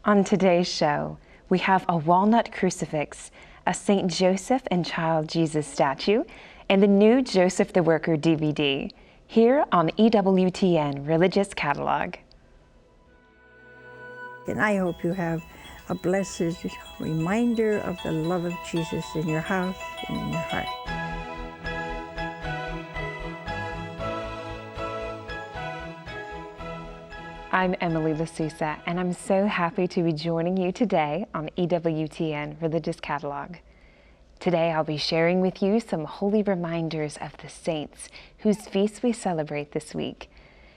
On today's show, we have a walnut crucifix, a St. Joseph and Child Jesus statue, and the new Joseph the Worker DVD, here on EWTN Religious Catalog. And I hope you have a blessed reminder of the love of Jesus in your house and in your heart. I'm Emily Lasusa, and I'm so happy to be joining you today on EWTN Religious Catalog. Today I'll be sharing with you some holy reminders of the saints whose feasts we celebrate this week.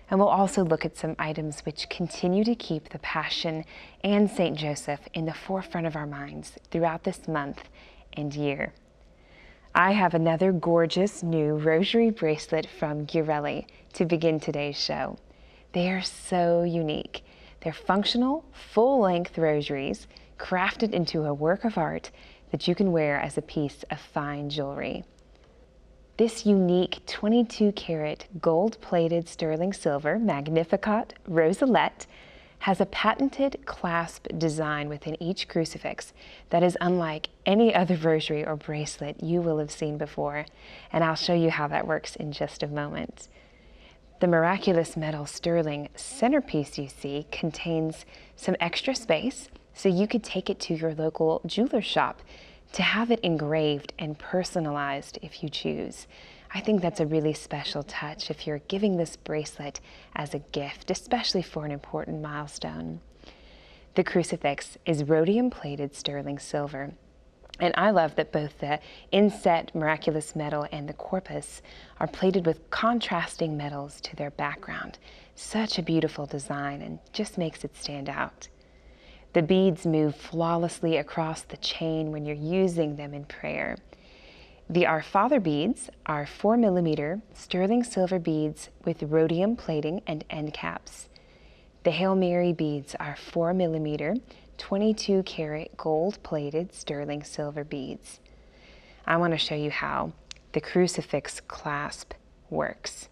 And we'll also look at some items which continue to keep the Passion and St. Joseph in the forefront of our minds throughout this month and year. I have another gorgeous new rosary bracelet from Ghirelli to begin today's show. They are so unique. They're functional, full-length rosaries crafted into a work of art that you can wear as a piece of fine jewelry. This unique 22-karat gold-plated sterling silver Magnificat Rosalet has a patented clasp design within each crucifix that is unlike any other rosary or bracelet you will have seen before, and I'll show you how that works in just a moment. The miraculous metal sterling centerpiece you see contains some extra space, so you could take it to your local jeweler shop to have it engraved and personalized if you choose. I think that's a really special touch if you're giving this bracelet as a gift, especially for an important milestone. The crucifix is rhodium-plated sterling silver. And I love that both the inset miraculous metal and the corpus are plated with contrasting metals to their background. Such a beautiful design and just makes it stand out. The beads move flawlessly across the chain when you're using them in prayer. The Our Father beads are 4mm sterling silver beads with rhodium plating and end caps. The Hail Mary beads are 4mm 22-karat gold-plated sterling silver beads. I want to show you how the crucifix clasp works.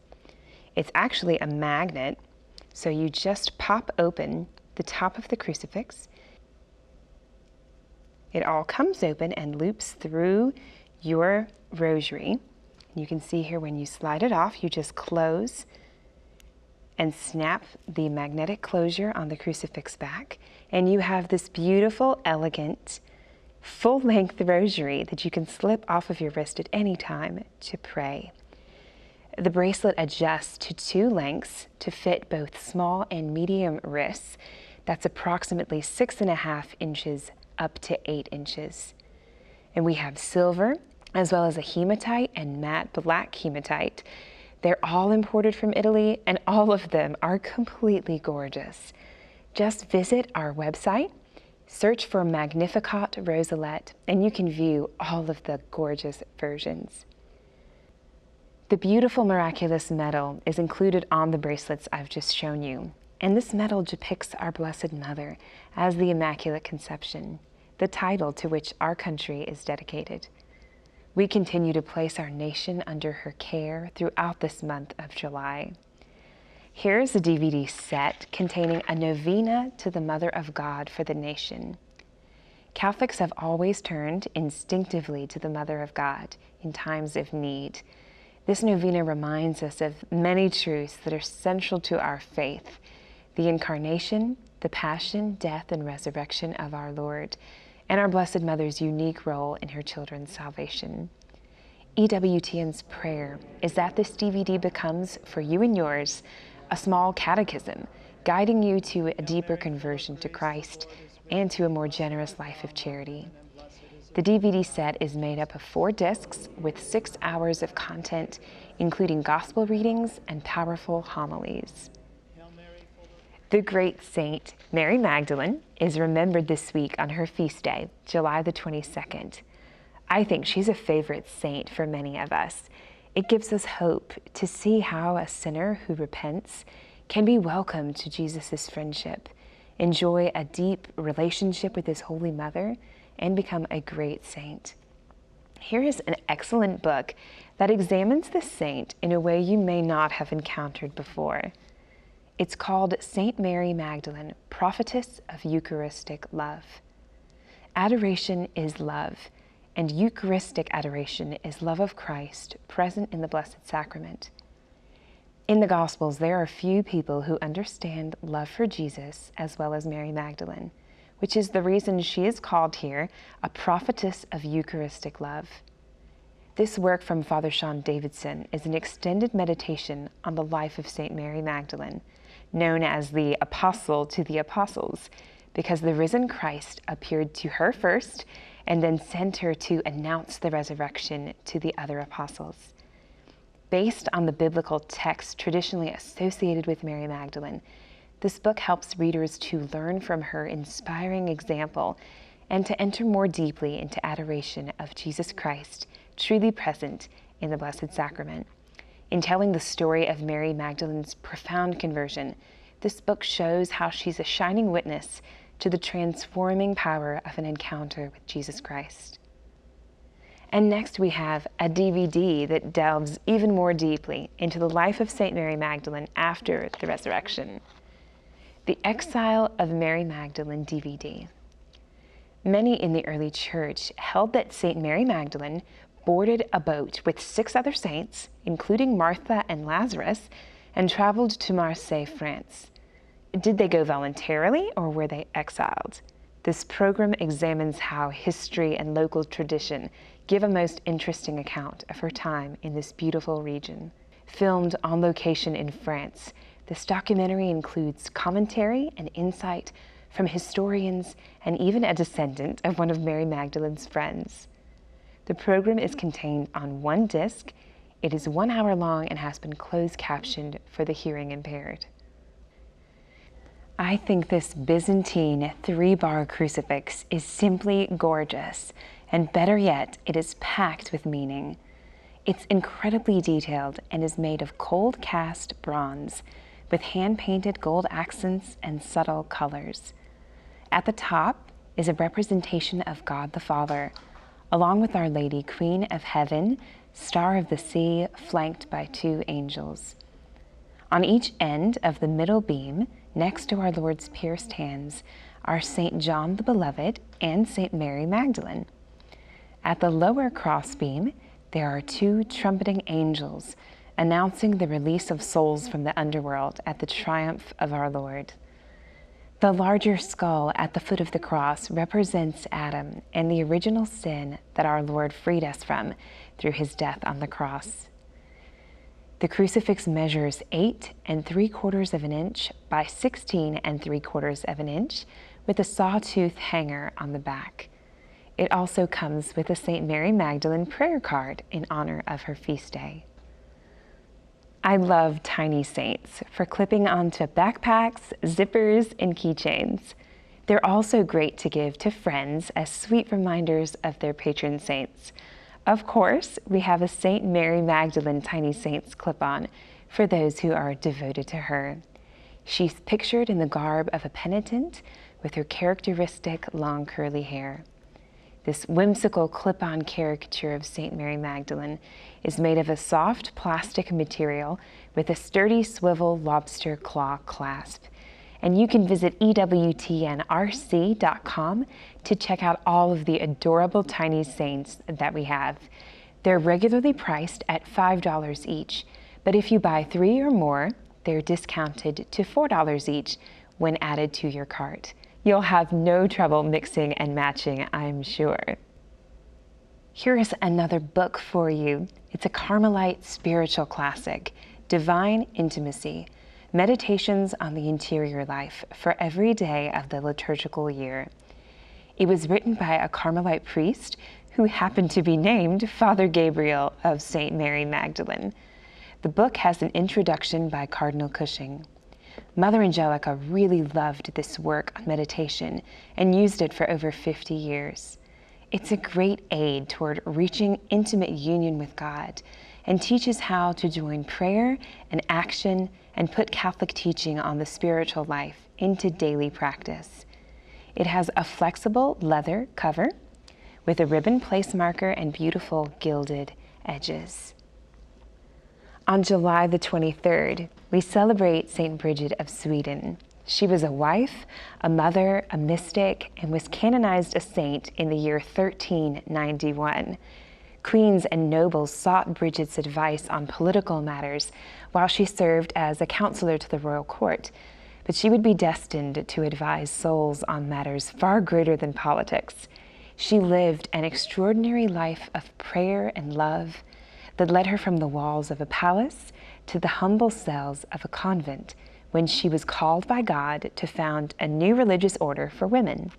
It's actually a magnet, so you just pop open the top of the crucifix. It all comes open and loops through your rosary. You can see here when you slide it off, you just close and snap the magnetic closure on the crucifix back, and you have this beautiful, elegant, full-length rosary that you can slip off of your wrist at any time to pray. The bracelet adjusts to 2 lengths to fit both small and medium wrists. That's approximately 6.5 inches up to 8 inches. And we have silver, as well as a hematite and matte black hematite. They're all imported from Italy, and all of them are completely gorgeous. Just visit our website, search for Magnificat Rosalet, and you can view all of the gorgeous versions. The beautiful miraculous metal is included on the bracelets I've just shown you, and this metal depicts our Blessed Mother as the Immaculate Conception, the title to which our country is dedicated. We continue to place our nation under her care throughout this month of July. Here's a DVD set containing a novena to the Mother of God for the nation. Catholics have always turned instinctively to the Mother of God in times of need. This novena reminds us of many truths that are central to our faith: the incarnation, the passion, death, and resurrection of our Lord, and our Blessed Mother's unique role in her children's salvation. EWTN's prayer is that this DVD becomes, for you and yours, a small catechism, guiding you to a deeper conversion to Christ and to a more generous life of charity. The DVD set is made up of 4 discs with 6 hours of content, including gospel readings and powerful homilies. The great Saint Mary Magdalene is remembered this week on her feast day, July the 22nd. I think she's a favorite saint for many of us. It gives us hope to see how a sinner who repents can be welcomed to Jesus' friendship, enjoy a deep relationship with his Holy Mother, and become a great saint. Here is an excellent book that examines the saint in a way you may not have encountered before. It's called St. Mary Magdalene, Prophetess of Eucharistic Love. Adoration is love, and Eucharistic adoration is love of Christ present in the Blessed Sacrament. In the Gospels, there are few people who understand love for Jesus as well as Mary Magdalene, which is the reason she is called here a prophetess of Eucharistic love. This work from Father Sean Davidson is an extended meditation on the life of St. Mary Magdalene, known as the Apostle to the Apostles, because the risen Christ appeared to her first and then sent her to announce the resurrection to the other apostles. Based on the biblical text traditionally associated with Mary Magdalene, this book helps readers to learn from her inspiring example and to enter more deeply into adoration of Jesus Christ, truly present in the Blessed Sacrament. In telling the story of Mary Magdalene's profound conversion, this book shows how she's a shining witness to the transforming power of an encounter with Jesus Christ. And next we have a DVD that delves even more deeply into the life of St. Mary Magdalene after the resurrection. The Exile of Mary Magdalene DVD. Many in the early church held that St. Mary Magdalene boarded a boat with 6 other saints, including Martha and Lazarus, and traveled to Marseille, France. Did they go voluntarily or were they exiled? This program examines how history and local tradition give a most interesting account of her time in this beautiful region. Filmed on location in France, this documentary includes commentary and insight from historians and even a descendant of one of Mary Magdalene's friends. The program is contained on one disc. It is 1 hour long and has been closed captioned for the hearing impaired. I think this Byzantine 3-bar crucifix is simply gorgeous, and better yet, it is packed with meaning. It's incredibly detailed and is made of cold cast bronze with hand-painted gold accents and subtle colors. At the top is a representation of God the Father, along with Our Lady, Queen of Heaven, Star of the Sea, flanked by 2 angels. On each end of the middle beam, next to our Lord's pierced hands, are St. John the Beloved and St. Mary Magdalene. At the lower crossbeam, there are 2 trumpeting angels announcing the release of souls from the underworld at the triumph of our Lord. The larger skull at the foot of the cross represents Adam and the original sin that our Lord freed us from through his death on the cross. The crucifix measures 8 3/4 of an inch by 16 3/4 of an inch with a sawtooth hanger on the back. It also comes with a St. Mary Magdalene prayer card in honor of her feast day. I love tiny saints for clipping onto backpacks, zippers, and keychains. They're also great to give to friends as sweet reminders of their patron saints. Of course, we have a St. Mary Magdalene Tiny Saints clip-on for those who are devoted to her. She's pictured in the garb of a penitent with her characteristic long curly hair. This whimsical clip-on caricature of St. Mary Magdalene is made of a soft plastic material with a sturdy swivel lobster claw clasp. And you can visit EWTNRC.com to check out all of the adorable tiny saints that we have. They're regularly priced at $5 each, but if you buy 3 or more, they're discounted to $4 each when added to your cart. You'll have no trouble mixing and matching, I'm sure. Here's another book for you. It's a Carmelite spiritual classic, Divine Intimacy, Meditations on the Interior Life for every day of the liturgical year. It was written by a Carmelite priest who happened to be named Father Gabriel of St. Mary Magdalene. The book has an introduction by Cardinal Cushing. Mother Angelica really loved this work on meditation and used it for over 50 years. It's a great aid toward reaching intimate union with God and teaches how to join prayer and action and put Catholic teaching on the spiritual life into daily practice. It has a flexible leather cover with a ribbon place marker and beautiful gilded edges. On July the 23rd, we celebrate St. Bridget of Sweden. She was a wife, a mother, a mystic, and was canonized a saint in the year 1391. Queens and nobles sought Bridget's advice on political matters while she served as a counselor to the royal court, but she would be destined to advise souls on matters far greater than politics. She lived an extraordinary life of prayer and love that led her from the walls of a palace to the humble cells of a convent when she was called by God to found a new religious order for women.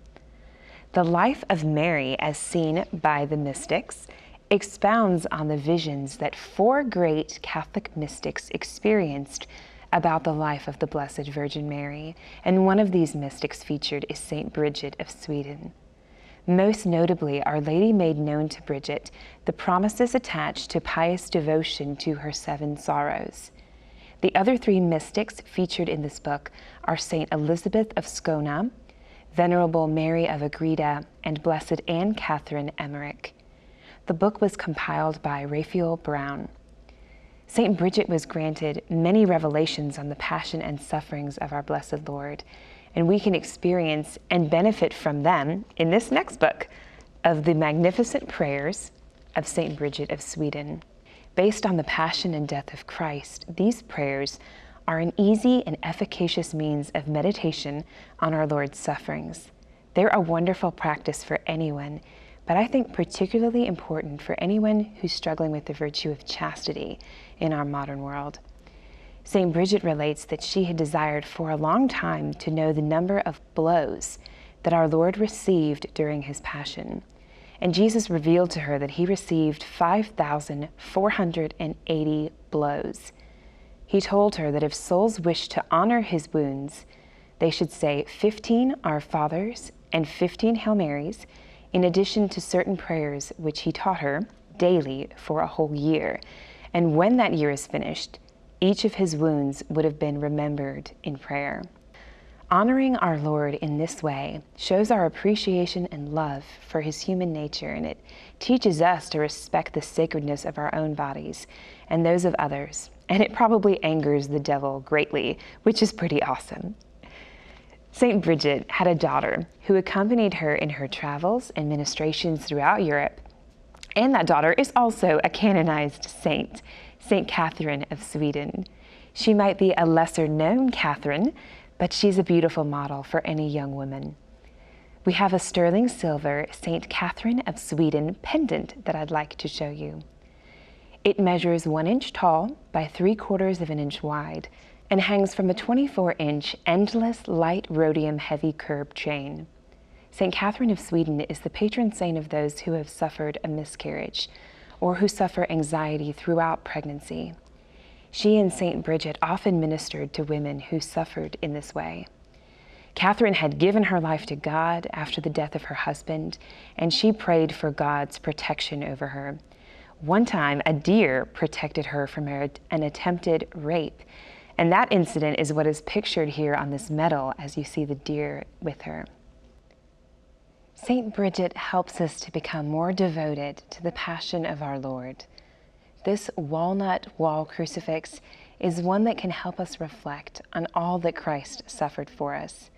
The life of Mary, as seen by the mystics, expounds on the visions that 4 great Catholic mystics experienced about the life of the Blessed Virgin Mary, and one of these mystics featured is St. Bridget of Sweden. Most notably, Our Lady made known to Bridget the promises attached to pious devotion to her 7 sorrows. The other 3 mystics featured in this book are St. Elizabeth of Skåne, Venerable Mary of Agreda, and Blessed Anne Catherine Emmerich. The book was compiled by Raphael Brown. St. Bridget was granted many revelations on the passion and sufferings of our Blessed Lord, and we can experience and benefit from them in this next book of the Magnificent Prayers of St. Bridget of Sweden. Based on the passion and death of Christ, these prayers are an easy and efficacious means of meditation on our Lord's sufferings. They're a wonderful practice for anyone, but I think particularly important for anyone who's struggling with the virtue of chastity in our modern world. St. Bridget relates that she had desired for a long time to know the number of blows that our Lord received during his passion. And Jesus revealed to her that he received 5,480 blows. He told her that if souls wished to honor his wounds, they should say 15 Our Fathers and 15 Hail Marys, in addition to certain prayers which he taught her daily for a whole year. And when that year is finished, each of his wounds would have been remembered in prayer. Honoring our Lord in this way shows our appreciation and love for his human nature, and it teaches us to respect the sacredness of our own bodies and those of others, and it probably angers the devil greatly, which is pretty awesome. St. Bridget had a daughter who accompanied her in her travels and ministrations throughout Europe, and that daughter is also a canonized saint, St. Catherine of Sweden. She might be a lesser-known Catherine, but she's a beautiful model for any young woman. We have a sterling silver St. Catherine of Sweden pendant that I'd like to show you. It measures 1 inch tall by 3/4 of an inch wide and hangs from a 24-inch endless light rhodium heavy curb chain. St. Catherine of Sweden is the patron saint of those who have suffered a miscarriage or who suffer anxiety throughout pregnancy. She and St. Bridget often ministered to women who suffered in this way. Catherine had given her life to God after the death of her husband, and she prayed for God's protection over her. One time, a deer protected her from an attempted rape, and that incident is what is pictured here on this medal as you see the deer with her. St. Bridget helps us to become more devoted to the passion of our Lord. This walnut wall crucifix is one that can help us reflect on all that Christ suffered for us.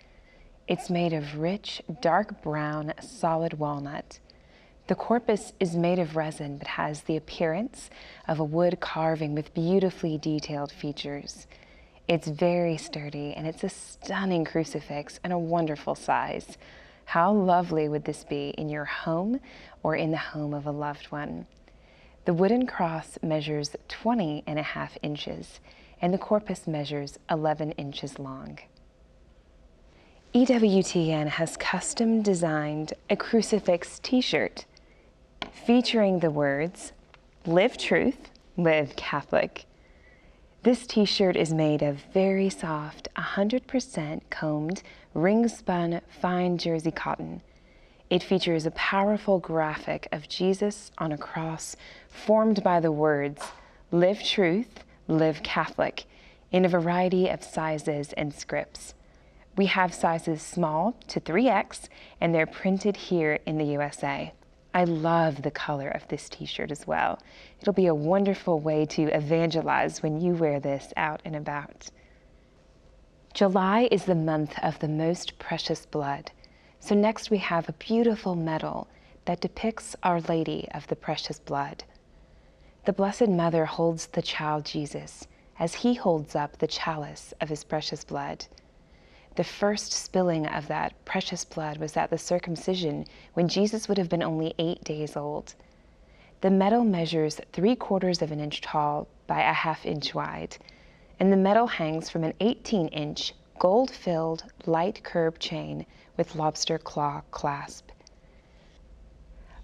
It's made of rich, dark brown, solid walnut. The corpus is made of resin but has the appearance of a wood carving with beautifully detailed features. It's very sturdy, and it's a stunning crucifix and a wonderful size. How lovely would this be in your home or in the home of a loved one? The wooden cross measures 20.5 inches, and the corpus measures 11 inches long. EWTN has custom designed a crucifix t-shirt featuring the words, "Live Truth, Live Catholic." This t-shirt is made of very soft, 100% combed, ring-spun, fine jersey cotton. It features a powerful graphic of Jesus on a cross formed by the words, "Live Truth, Live Catholic," in a variety of sizes and scripts. We have sizes small to 3X, and they're printed here in the USA. I love the color of this t-shirt as well. It'll be a wonderful way to evangelize when you wear this out and about. July is the month of the most precious blood. So next we have a beautiful medal that depicts Our Lady of the Precious Blood. The Blessed Mother holds the child Jesus as he holds up the chalice of his precious blood. The first spilling of that precious blood was at the circumcision when Jesus would have been only 8 days old. The medal measures 3/4 of an inch tall by a 1/2 inch wide, and the medal hangs from an 18-inch gold-filled light curb chain with lobster claw clasp.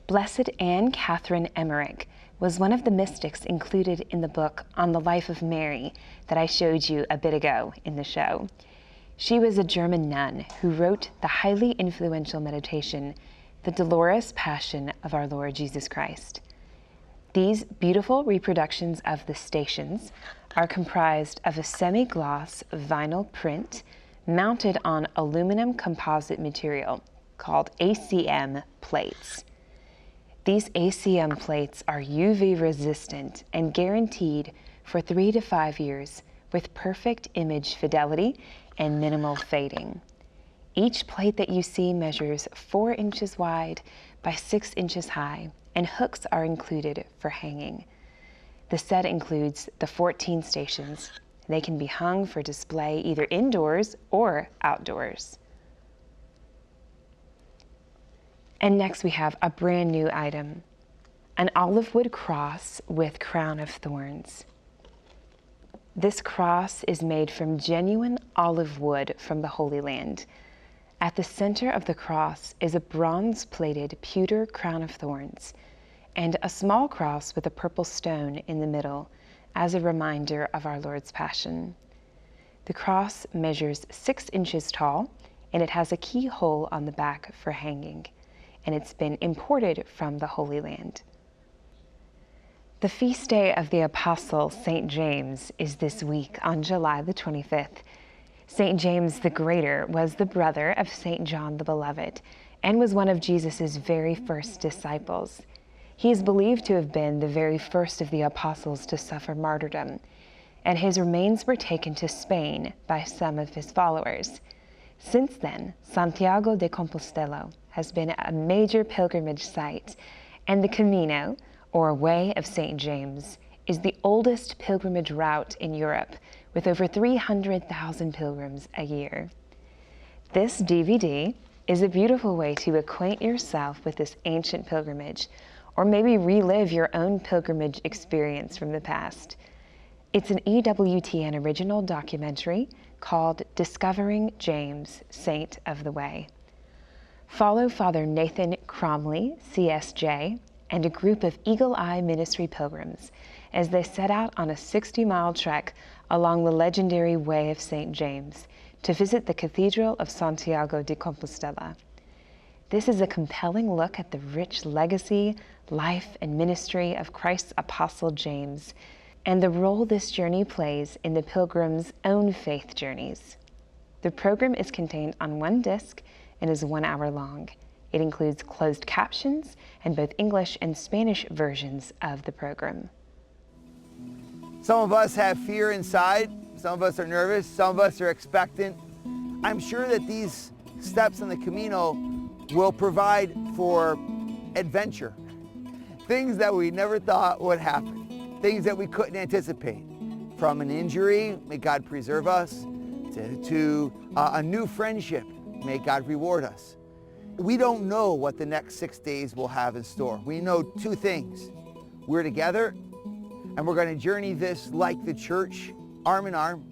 Blessed Anne Catherine Emmerich was one of the mystics included in the book On the Life of Mary that I showed you a bit ago in the show. She was a German nun who wrote the highly influential meditation, The Dolorous Passion of Our Lord Jesus Christ. These beautiful reproductions of the Stations are comprised of a semi-gloss vinyl print mounted on aluminum composite material called ACM plates. These ACM plates are UV resistant and guaranteed for 3 to 5 years with perfect image fidelity and minimal fading. Each plate that you see measures 4 inches wide by 6 inches high, and hooks are included for hanging. The set includes the 14 stations. They can be hung for display either indoors or outdoors. And next we have a brand new item, an olive wood cross with crown of thorns. This cross is made from genuine olive wood from the Holy Land. At the center of the cross is a bronze-plated pewter crown of thorns and a small cross with a purple stone in the middle as a reminder of our Lord's Passion. The cross measures 6 inches tall, and it has a keyhole on the back for hanging, and it's been imported from the Holy Land. The feast day of the Apostle St. James is this week on July the 25th. St. James the Greater was the brother of St. John the Beloved and was one of Jesus' very first disciples. He is believed to have been the very first of the apostles to suffer martyrdom, and his remains were taken to Spain by some of his followers. Since then, Santiago de Compostela has been a major pilgrimage site, and the Camino, or Way of St. James, is the oldest pilgrimage route in Europe, with over 300,000 pilgrims a year. This DVD is a beautiful way to acquaint yourself with this ancient pilgrimage, or maybe relive your own pilgrimage experience from the past. It's an EWTN original documentary called Discovering James, Saint of the Way. Follow Father Nathan Cromley, CSJ, and a group of Eagle Eye Ministry pilgrims as they set out on a 60-mile trek along the legendary Way of St. James to visit the Cathedral of Santiago de Compostela. This is a compelling look at the rich legacy, life, and ministry of Christ's Apostle James, and the role this journey plays in the pilgrims' own faith journeys. The program is contained on one disc and is 1 hour long. It includes closed captions and both English and Spanish versions of the program. Some of us have fear inside, some of us are nervous, some of us are expectant. I'm sure that these steps on the Camino will provide for adventure. Things that we never thought would happen, things that we couldn't anticipate. From an injury, may God preserve us, to a new friendship, may God reward us. We don't know what the next 6 days will have in store. We know 2 things. We're together, and we're going to journey this like the church, arm in arm.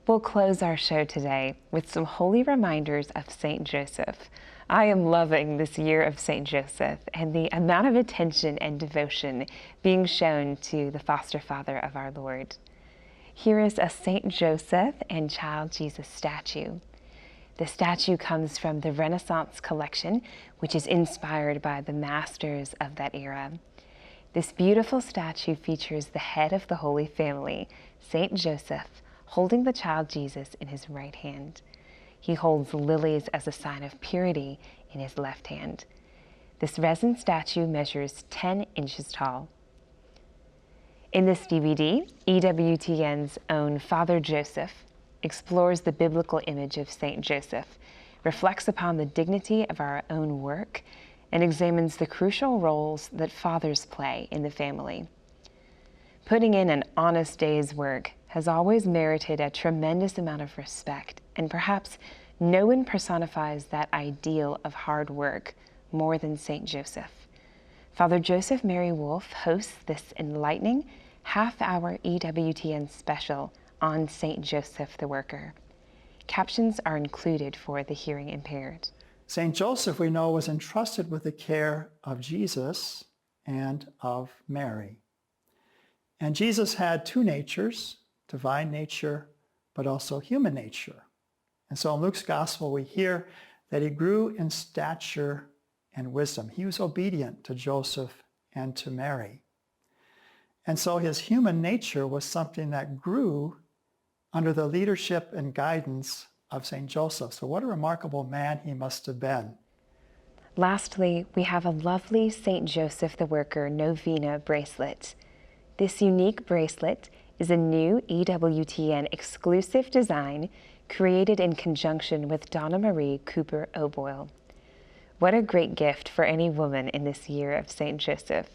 We'll close our show today with some holy reminders of St. Joseph. I am loving this year of St. Joseph and the amount of attention and devotion being shown to the foster father of our Lord. Here is a St. Joseph and Child Jesus statue. The statue comes from the Renaissance collection, which is inspired by the masters of that era. This beautiful statue features the head of the Holy Family, St. Joseph, holding the child Jesus in his right hand. He holds lilies as a sign of purity in his left hand. This resin statue measures 10 inches tall. In this DVD, EWTN's own Father Joseph explores the biblical image of Saint Joseph, reflects upon the dignity of our own work, and examines the crucial roles that fathers play in the family. Putting in an honest day's work has always merited a tremendous amount of respect, and perhaps no one personifies that ideal of hard work more than Saint Joseph. Father Joseph Mary Wolfe hosts this enlightening half-hour EWTN special on Saint Joseph the Worker. Captions are included for the hearing impaired. Saint Joseph, we know, was entrusted with the care of Jesus and of Mary. And Jesus had two natures, divine nature, but also human nature. And so in Luke's gospel, we hear that he grew in stature and wisdom. He was obedient to Joseph and to Mary. And so his human nature was something that grew under the leadership and guidance of St. Joseph. So what a remarkable man he must have been. Lastly, we have a lovely St. Joseph the Worker Novena bracelet. This unique bracelet is a new EWTN exclusive design created in conjunction with Donna Marie Cooper O'Boyle. What a great gift for any woman in this year of St. Joseph.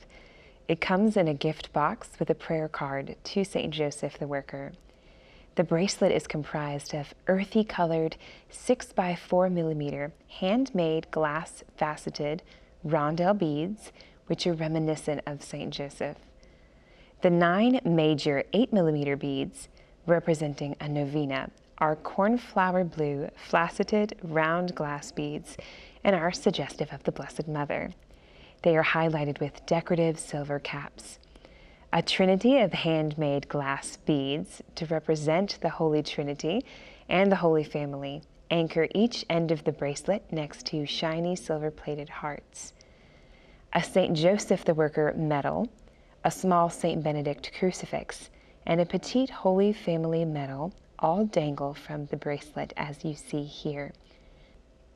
It comes in a gift box with a prayer card to St. Joseph the Worker. The bracelet is comprised of earthy colored 6x4mm handmade glass faceted rondelle beads, which are reminiscent of St. Joseph. The 9 major 8mm beads, representing a novena, are cornflower blue faceted round glass beads and are suggestive of the Blessed Mother. They are highlighted with decorative silver caps. A trinity of handmade glass beads to represent the Holy Trinity and the Holy Family anchor each end of the bracelet next to shiny silver-plated hearts. A St. Joseph the Worker medal, a small St. Benedict crucifix, and a petite Holy Family medal all dangle from the bracelet as you see here.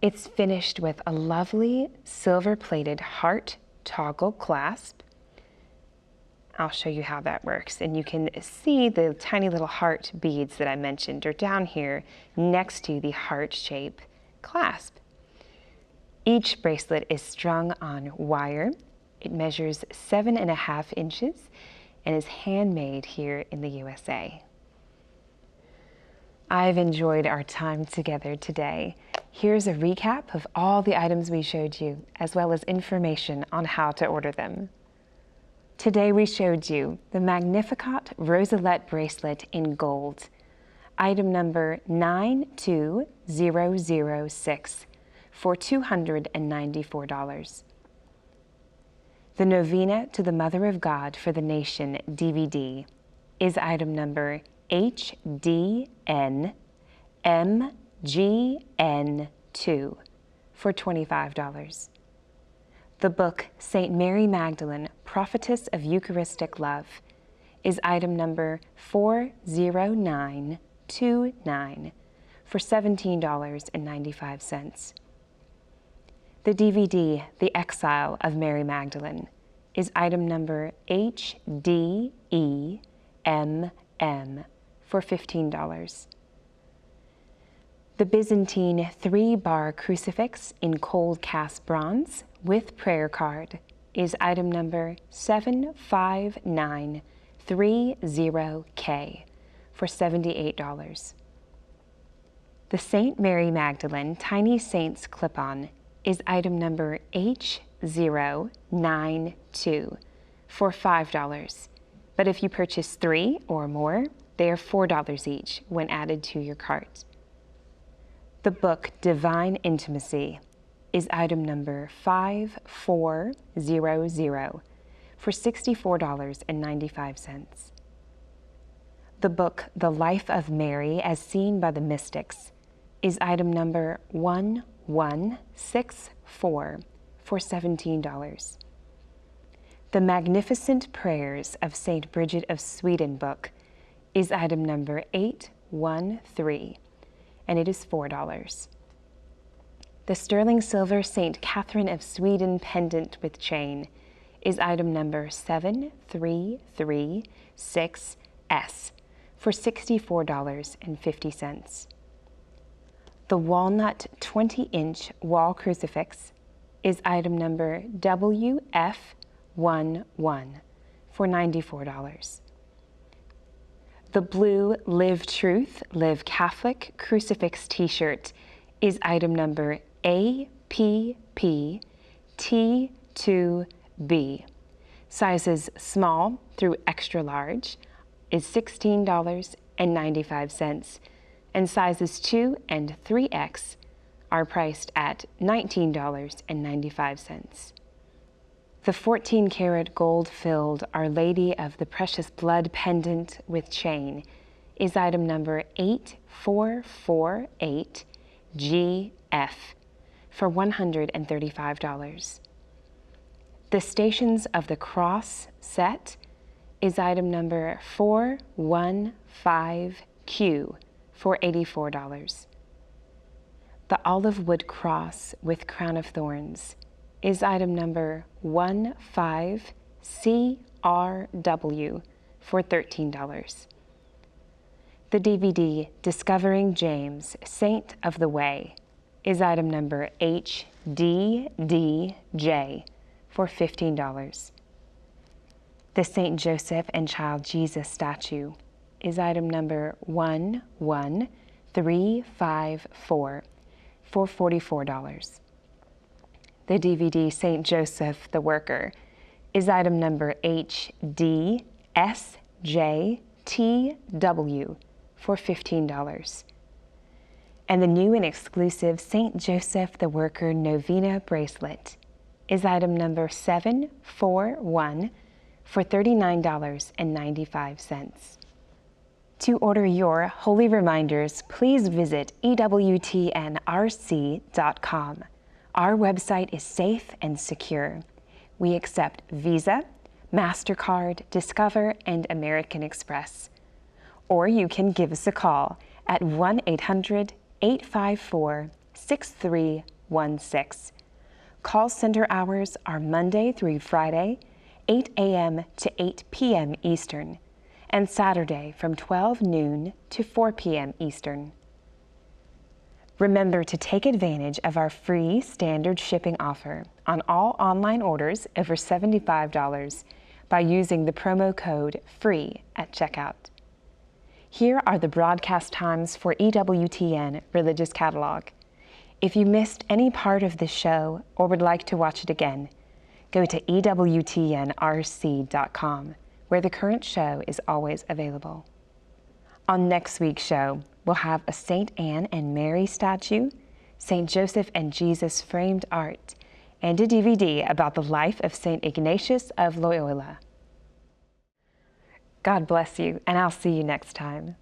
It's finished with a lovely silver-plated heart toggle clasp. I'll show you how that works, and you can see the tiny little heart beads that I mentioned are down here next to the heart shape clasp. Each bracelet is strung on wire. It measures 7.5 inches and is handmade here in the USA. I've enjoyed our time together today. Here's a recap of all the items we showed you, as well as information on how to order them. Today we showed you the Magnificat Rosalet bracelet in gold, item number 92006 for $294. The Novena to the Mother of God for the Nation DVD is item number HDEMM GN2 for $25. The book St. Mary Magdalene, Prophetess of Eucharistic Love is item number 40929 for $17.95. The DVD, The Exile of Mary Magdalene, is item number HDEMM for $15. The Byzantine 3-bar crucifix in cold cast bronze with prayer card is item number 75930K for $78. The St. Mary Magdalene Tiny Saints clip-on is item number H092 for $5. But if you purchase 3 or more, they are $4 each when added to your cart. The book Divine Intimacy is item number 5400 for $64.95. The book The Life of Mary as Seen by the Mystics is item number 1164 for $17. The Magnificent Prayers of St. Bridget of Sweden book is item number 813, and it is $4. The sterling silver St. Catherine of Sweden pendant with chain is item number 7336S for $64.50. The walnut 20-inch wall crucifix is item number WF11 for $94. The blue Live Truth, Live Catholic crucifix t-shirt is item number APPT2B. Sizes small through extra large is $16.95, and sizes 2 and 3X are priced at $19.95. The 14-karat gold-filled Our Lady of the Precious Blood pendant with chain is item number 8448GF for $135. The Stations of the Cross set is item number 415Q for $84. The olive wood cross with crown of thorns is item number 15CRW for $13. The DVD Discovering James, Saint of the Way is item number HDDJ for $15. The St. Joseph and Child Jesus statue is item number 11354 for $44. The DVD St. Joseph the Worker is item number HDSJTW for $15. And the new and exclusive St. Joseph the Worker Novena bracelet is item number 741 for $39.95. To order your holy reminders, please visit EWTNRC.com. Our website is safe and secure. We accept Visa, MasterCard, Discover, and American Express. Or you can give us a call at 1-800-854-6316. Call center hours are Monday through Friday, 8 a.m. to 8 p.m. Eastern, and Saturday from 12 noon to 4 p.m. Eastern. Remember to take advantage of our free standard shipping offer on all online orders over $75 by using the promo code FREE at checkout. Here are the broadcast times for EWTN Religious Catalog. If you missed any part of this show or would like to watch it again, go to EWTNRC.com, where the current show is always available. On next week's show, we'll have a St. Anne and Mary statue, St. Joseph and Jesus framed art, and a DVD about the life of St. Ignatius of Loyola. God bless you, and I'll see you next time.